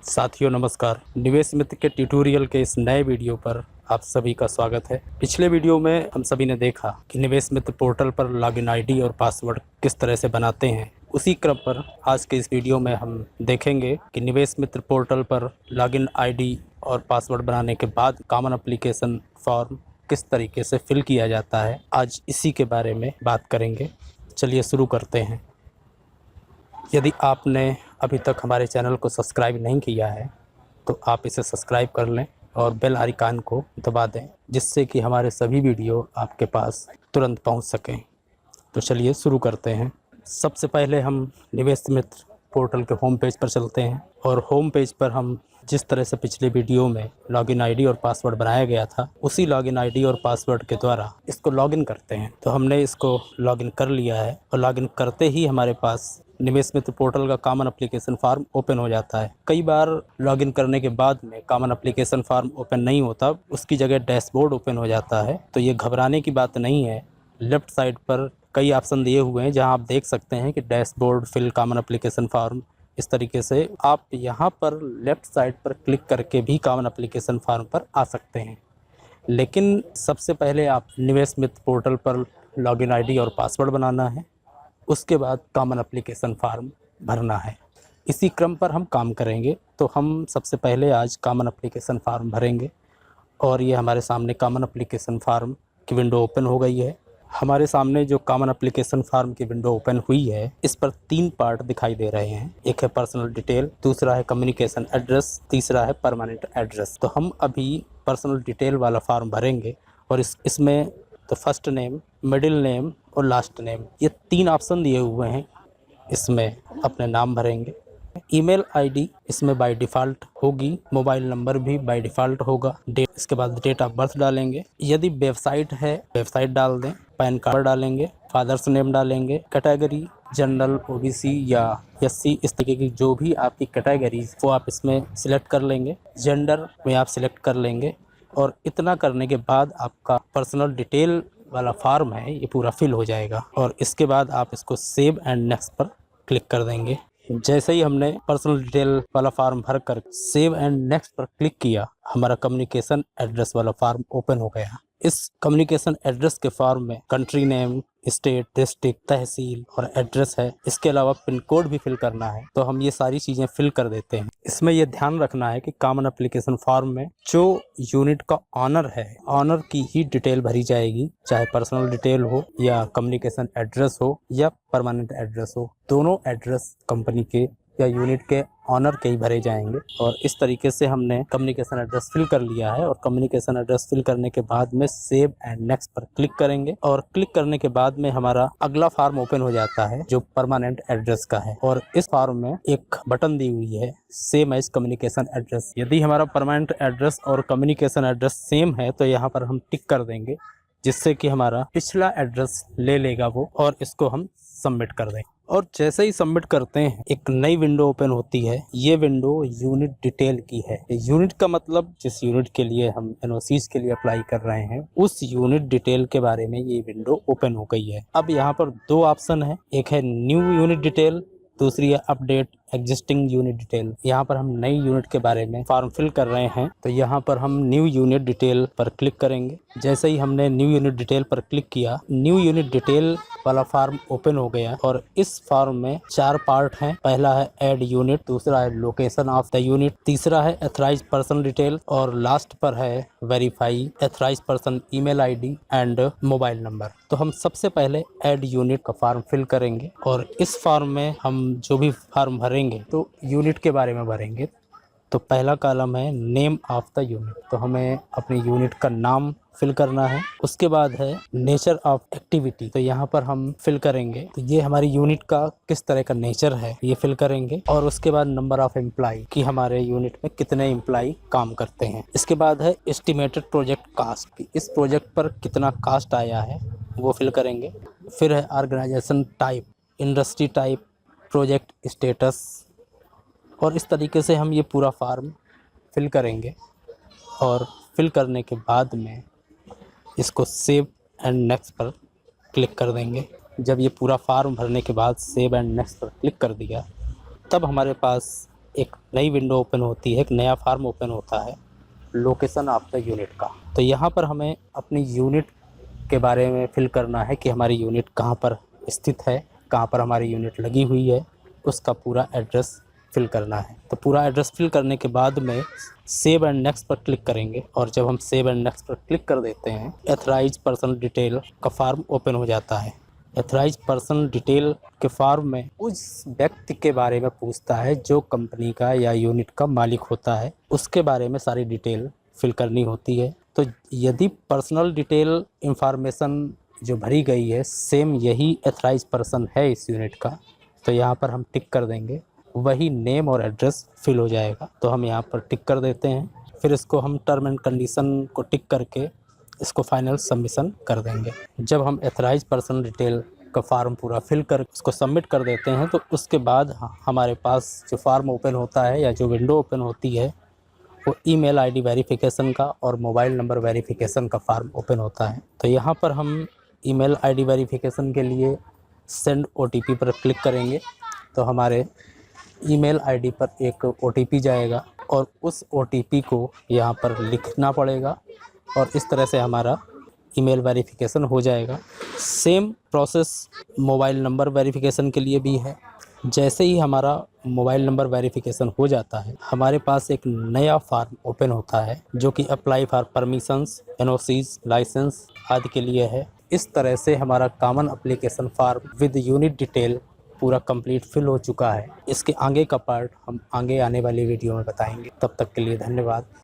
साथियों नमस्कार। निवेश मित्र के ट्यूटोरियल के इस नए वीडियो पर आप सभी का स्वागत है। पिछले वीडियो में हम सभी ने देखा कि निवेश मित्र पोर्टल पर लॉगिन आईडी और पासवर्ड किस तरह से बनाते हैं। उसी क्रम पर आज के इस वीडियो में हम देखेंगे कि निवेश मित्र पोर्टल पर लॉगिन आईडी और पासवर्ड बनाने के बाद कॉमन एप्लीकेशन फॉर्म किस तरीके से फिल किया जाता है। आज इसी के बारे में बात करेंगे। चलिए शुरू करते हैं। यदि आपने अभी तक हमारे चैनल को सब्सक्राइब नहीं किया है तो आप इसे सब्सक्राइब कर लें और बेल आइकन को दबा दें, जिससे कि हमारे सभी वीडियो आपके पास तुरंत पहुंच सकें। तो चलिए शुरू करते हैं। सबसे पहले हम निवेश मित्र पोर्टल के होम पेज पर चलते हैं और होम पेज पर हम जिस तरह से पिछले वीडियो में लॉगिन आईडी और पासवर्ड बनाया गया था, उसी लॉगिन आईडी और पासवर्ड के द्वारा इसको लॉगिन करते हैं। तो हमने इसको लॉगिन कर लिया है और लॉगिन करते ही हमारे पास निवेश मित्र पोर्टल का कॉमन एप्लीकेशन फॉर्म ओपन हो जाता है। कई बार लॉगिन करने के बाद में कॉमन एप्लीकेशन फॉर्म ओपन नहीं होता, उसकी जगह डैशबोर्ड ओपन हो जाता है। तो ये घबराने की बात नहीं है। लेफ्ट साइड पर कई ऑप्शन दिए हुए हैं जहां आप देख सकते हैं कि dashboard fill common application form. इस तरीके से आप यहां पर लेफ्ट साइड पर क्लिक करके भी कॉमन एप्लीकेशन फॉर्म पर आ सकते हैं। लेकिन सबसे पहले आप निवेश मित्र पोर्टल पर लॉगिन आईडी और पासवर्ड बनाना है, उसके बाद कॉमन एप्लीकेशन फॉर्म भरना है। इसी क्रम पर हम काम करेंगे। तो हम सबसे पहले आज कॉमन एप्लीकेशन फॉर्म भरेंगे और ये हमारे सामने कॉमन एप्लीकेशन फॉर्म की विंडो ओपन हो गई है। हमारे सामने जो कॉमन एप्लीकेशन फॉर्म की विंडो ओपन हुई है, इस पर 3 पार्ट दिखाई दे रहे हैं। एक है पर्सनल डिटेल, दूसरा है कम्युनिकेशन एड्रेस, तीसरा है परमानेंट एड्रेस। तो हम अभी पर्सनल डिटेल वाला फॉर्म भरेंगे और इसमें तो फर्स्ट नेम, मिडिल नेम और लास्ट नेम, ये 3 ऑप्शन दिए हुए हैं। इसमें अपने नाम भरेंगे। ईमेल आईडी इसमें बाय डिफ़ॉल्ट होगी, मोबाइल नंबर भी बाय डिफ़ॉल्ट होगा। इसके बाद डेट ऑफ बर्थ डालेंगे। यदि वेबसाइट है वेबसाइट डाल दें। पैन कार्ड डालेंगे, फादर्स नेम डालेंगे। कैटेगरी जनरल, ओबीसी या एससी, इस तरीके की जो भी आपकी कैटेगरीज वो आप इसमें सिलेक्ट कर लेंगे। जेंडर में आप सिलेक्ट कर लेंगे और इतना करने के बाद आपका पर्सनल डिटेल वाला फॉर्म है ये पूरा फिल हो जाएगा और इसके बाद आप इसको सेव एंड नेक्स्ट पर क्लिक कर देंगे। जैसे ही हमने पर्सनल डिटेल वाला फॉर्म भर कर सेव एंड नेक्स्ट पर क्लिक किया, हमारा कम्युनिकेशन एड्रेस वाला फॉर्म ओपन हो गया। इस कम्युनिकेशन एड्रेस के फॉर्म में कंट्री नेम, स्टेट, डिस्ट्रिक्ट, तहसील और एड्रेस है। इसके अलावा पिन कोड भी फिल करना है। तो हम ये सारी चीज़ें फिल कर देते हैं। इसमें ये ध्यान रखना है कि कॉमन एप्लीकेशन फॉर्म में जो यूनिट का ऑनर है, ऑनर की ही डिटेल भरी जाएगी, चाहे पर्सनल डिटेल हो या कम्युनिकेशन एड्रेस हो या परमानेंट एड्रेस हो। दोनों एड्रेस कंपनी के या यूनिट के ऑनर के ही भरे जाएंगे। और इस तरीके से हमने कम्युनिकेशन एड्रेस फिल कर लिया है और कम्युनिकेशन एड्रेस फिल करने के बाद में सेव एंड नेक्स्ट पर क्लिक करेंगे और क्लिक करने के बाद में हमारा अगला फॉर्म ओपन हो जाता है जो परमानेंट एड्रेस का है। और इस फॉर्म में एक बटन दी हुई है सेम एज कम्युनिकेशन एड्रेस। यदि हमारा परमानेंट एड्रेस और कम्युनिकेशन एड्रेस सेम है तो यहाँ पर हम टिक कर देंगे, जिससे कि हमारा पिछला एड्रेस ले लेगा वो और इसको हम सबमिट कर दें। और जैसे ही सबमिट करते हैं एक नई विंडो ओपन होती है। ये विंडो यूनिट डिटेल की है। यूनिट का मतलब जिस यूनिट के लिए हम एनओसीज के लिए अप्लाई कर रहे हैं, उस यूनिट डिटेल के बारे में ये विंडो ओपन हो गई है। अब यहाँ पर 2 ऑप्शन है, एक है न्यू यूनिट डिटेल, दूसरी है अपडेट एग्जिस्टिंग यूनिट डिटेल। यहाँ पर हम नई यूनिट के बारे में फॉर्म फिल कर रहे हैं तो यहाँ पर हम न्यू यूनिट डिटेल पर क्लिक करेंगे। जैसे ही हमने न्यू यूनिट डिटेल पर क्लिक किया, न्यू यूनिट डिटेल वाला फॉर्म ओपन हो गया और इस फॉर्म में 4 पार्ट हैं। पहला है ऐड यूनिट, दूसरा है लोकेशन ऑफ द यूनिट, तीसरा है एथराइज्ड पर्सन डिटेल और लास्ट पर है verify authorised person email ID and mobile number. तो हम सबसे पहले ऐड यूनिट का फॉर्म फिल करेंगे और इस फॉर्म में हम जो भी फॉर्म भरेंगे तो यूनिट के बारे में भरेंगे। तो पहला कॉलम है नेम ऑफ द यूनिट, तो हमें अपने यूनिट का नाम फिल करना है। उसके बाद है नेचर ऑफ एक्टिविटी, तो यहाँ पर हम फिल करेंगे तो ये हमारी यूनिट का किस तरह का नेचर है ये फिल करेंगे। और उसके बाद नंबर ऑफ एम्प्लॉय कि हमारे यूनिट में कितने एम्प्लॉय काम करते हैं। इसके बाद है एस्टिमेटेड प्रोजेक्ट कास्ट कि इस प्रोजेक्ट पर कितना कास्ट आया है वो फिल करेंगे। फिर है organisation type, industry type, project status. और इस तरीके से हम ये पूरा फॉर्म फिल करेंगे और फिल करने के बाद में इसको सेव एंड नेक्स्ट पर क्लिक कर देंगे। जब ये पूरा फॉर्म भरने के बाद सेव एंड नेक्स्ट पर क्लिक कर दिया, तब हमारे पास एक नई विंडो ओपन होती है, एक नया फॉर्म ओपन होता है लोकेशन ऑफ द यूनिट का। तो यहाँ पर हमें अपनी यूनिट के बारे में फिल करना है कि हमारी यूनिट कहाँ पर स्थित है, कहाँ पर हमारी यूनिट लगी हुई है, उसका पूरा एड्रेस फिल करना है। तो पूरा एड्रेस फिल करने के बाद में सेव एंड नेक्स्ट पर क्लिक करेंगे, और जब हम सेव एंड नेक्स्ट पर क्लिक कर देते हैं, एथराइज पर्सन डिटेल का फॉर्म ओपन हो जाता है। एथराइज पर्सन डिटेल के फॉर्म में उस व्यक्ति के बारे में पूछता है जो कंपनी का या यूनिट का मालिक होता है, उसके बारे में सारी डिटेल फिल करनी होती है। तो यदि पर्सनल डिटेल इंफॉर्मेशन जो भरी गई है सेम यही एथराइज पर्सन है इस यूनिट का, तो यहाँ पर हम टिक कर देंगे, वही नेम और एड्रेस फिल हो जाएगा। तो हम यहाँ पर टिक कर देते हैं, फिर इसको हम टर्म एंड कंडीशन को टिक करके इसको फाइनल सबमिशन कर देंगे। जब हम एथराइज पर्सन डिटेल का फार्म पूरा फिल कर उसको सबमिट कर देते हैं, तो उसके बाद हमारे पास जो फार्म ओपन होता है या जो विंडो ओपन होती है वो ईमेल आईडी वेरिफिकेशन का और मोबाइल नंबर वेरिफिकेशन का फार्म ओपन होता है। तो यहाँ पर हम ईमेल आईडी वेरिफिकेशन के लिए सेंड ओटीपी पर क्लिक करेंगे, तो हमारे ईमेल आईडी पर एक ओटीपी जाएगा और उस ओटीपी को यहाँ पर लिखना पड़ेगा, और इस तरह से हमारा ईमेल वेरिफिकेशन हो जाएगा। Same process mobile number verification के लिए भी है। जैसे ही हमारा मोबाइल नंबर वेरिफिकेशन हो जाता है, हमारे पास एक नया फार्म ओपन होता है जो कि apply for permissions, NOCs, licence आदि के लिए है। इस तरह से हमारा common application form with unit detail पूरा कंप्लीट फिल हो चुका है। इसके आगे का पार्ट हम आगे आने वाली वीडियो में बताएंगे। तब तक के लिए धन्यवाद।